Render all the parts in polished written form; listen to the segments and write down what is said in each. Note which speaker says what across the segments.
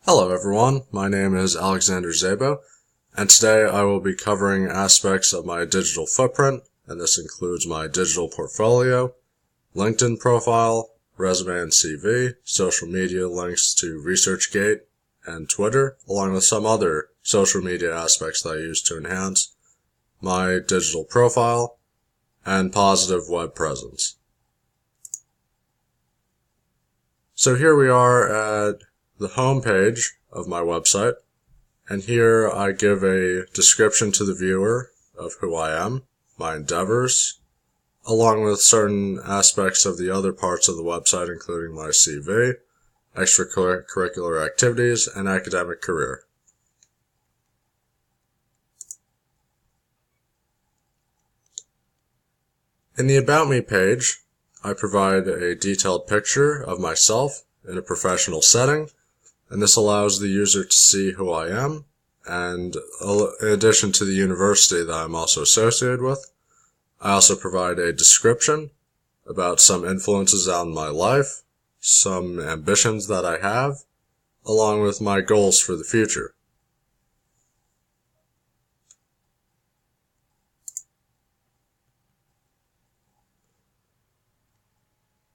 Speaker 1: Hello everyone, my name is Alexander Szabo, and today I will be covering aspects of my digital footprint, and this includes my digital portfolio, LinkedIn profile, resume and CV, social media links to ResearchGate and Twitter, along with some other social media aspects that I use to enhance my digital profile and positive web presence. So here we are at the home page of my website, and here I give a description to the viewer of who I am, my endeavors, along with certain aspects of the other parts of the website, including my CV, extracurricular activities, and academic career. In the About Me page, I provide a detailed picture of myself in a professional setting, and this allows the user to see who I am, and in addition to the university that I'm also associated with, I also provide a description about some influences on my life, some ambitions that I have, along with my goals for the future.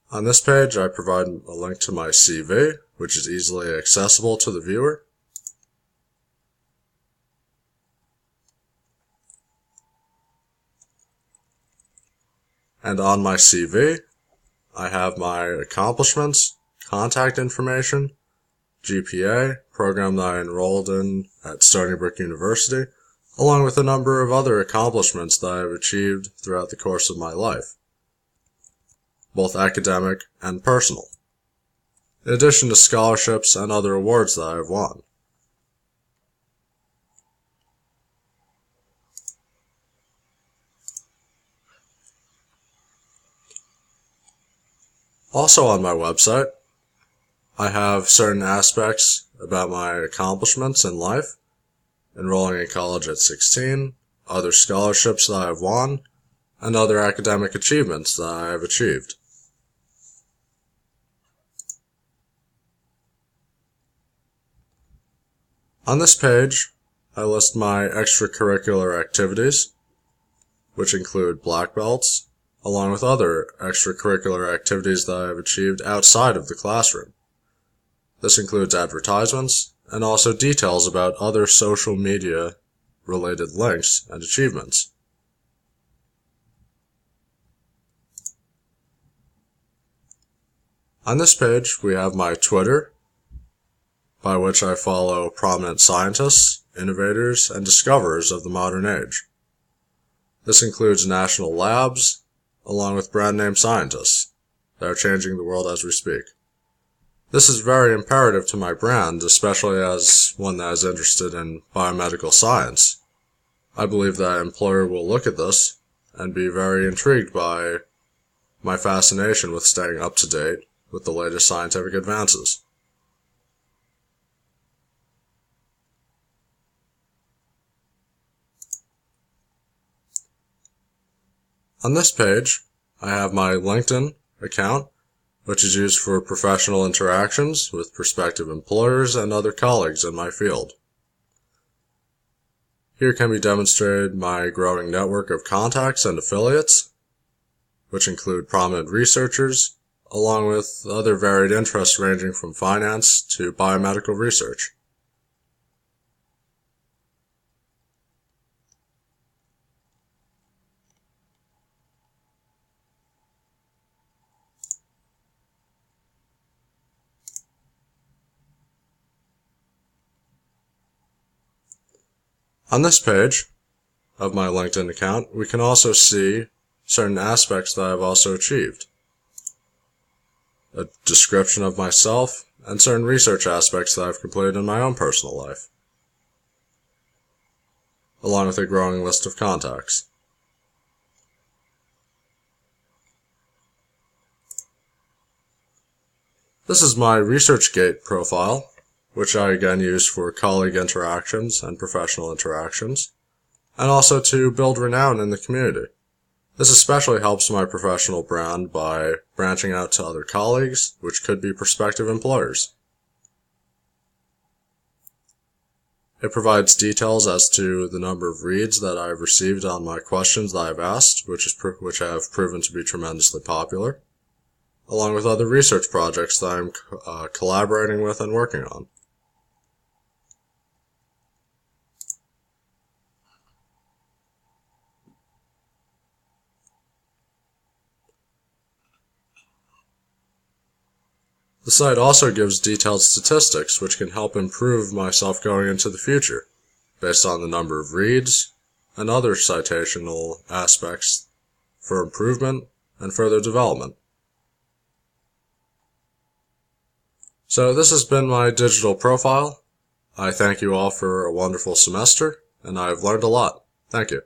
Speaker 1: On this page, I provide a link to my CV, which is easily accessible to the viewer. And on my CV, I have my accomplishments, contact information, GPA, program that I enrolled in at Stony Brook University, along with a number of other accomplishments that I have achieved throughout the course of my life, both academic and personal, in addition to scholarships and other awards that I have won. Also on my website, I have certain aspects about my accomplishments in life, enrolling in college at 16, other scholarships that I have won, and other academic achievements that I have achieved. On this page, I list my extracurricular activities, which include black belts, along with other extracurricular activities that I have achieved outside of the classroom. This includes advertisements and also details about other social media related links and achievements. On this page, we have my Twitter, by which I follow prominent scientists, innovators, and discoverers of the modern age. This includes national labs, along with brand-name scientists that are changing the world as we speak. This is very imperative to my brand, especially as one that is interested in biomedical science. I believe that an employer will look at this and be very intrigued by my fascination with staying up to date with the latest scientific advances. On this page, I have my LinkedIn account, which is used for professional interactions with prospective employers and other colleagues in my field. Here can be demonstrated my growing network of contacts and affiliates, which include prominent researchers, along with other varied interests ranging from finance to biomedical research. On this page of my LinkedIn account, we can also see certain aspects that I've also achieved. A description of myself and certain research aspects that I've completed in my own personal life, along with a growing list of contacts. This is my ResearchGate profile, which I again use for colleague interactions and professional interactions, and also to build renown in the community. This especially helps my professional brand by branching out to other colleagues, which could be prospective employers. It provides details as to the number of reads that I've received on my questions that I've asked, which have proven to be tremendously popular, along with other research projects that I'm collaborating with and working on. The site also gives detailed statistics which can help improve myself going into the future, based on the number of reads and other citational aspects for improvement and further development. So this has been my digital profile. I thank you all for a wonderful semester, and I've learned a lot. Thank you.